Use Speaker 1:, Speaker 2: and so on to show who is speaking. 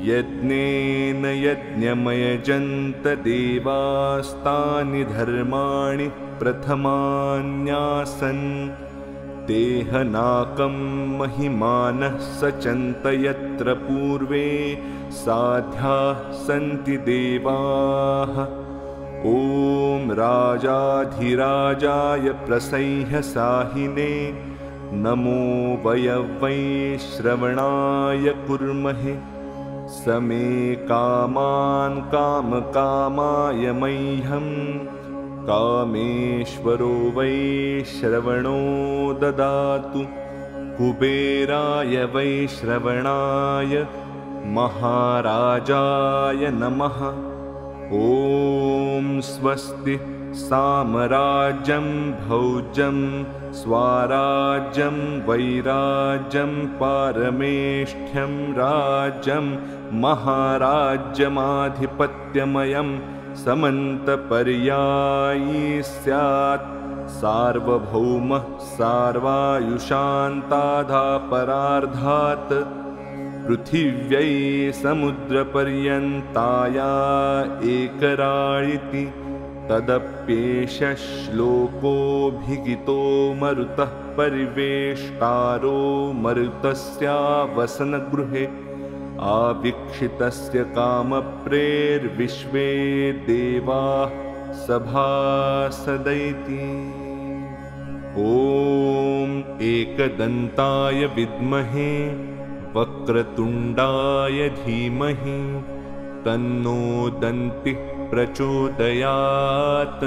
Speaker 1: यज्ञेन यज्ञमयजन्त देवास्तानि धर्माणि प्रथमान्यासन् तेहनाकं महिमानः सचन्त यत्र पूर्वे साध्याः सन्ति देवाः। ॐ राजाधिराजाय प्रसह्यसाहिने नमो वयवै श्रवणाय कुर्महे। समे कामान् कामकामाय मह्यं कामेश्वरो वै श्रवणो ददातु। कुबेराय वै श्रवणाय महाराजाय नमः। ॐ स्वस्ति सामराज्यं भौज्यं स्वाराज्यं वैराज्यं पारमेष्ठ्यं राज्यं महाराज्यमाधिपत्यमयं समन्तपर्यायी स्यात्। सार्वभौमः सार्वायुषान्ताधापरार्धात् पृथिव्यै समुद्रपर्यन्ताया एकराळिति तदप्येष श्लोकोऽभिगितो मरुतः परिवेष्टारो मरुतस्यावसनगृहे आवीक्षितस्य कामप्रेर्विश्वे देवाः सभासदैति। ॐ एकदन्ताय विद्महे वक्रतुण्डाय धीमहि तन्नो दन्तिः प्रचोदयात्।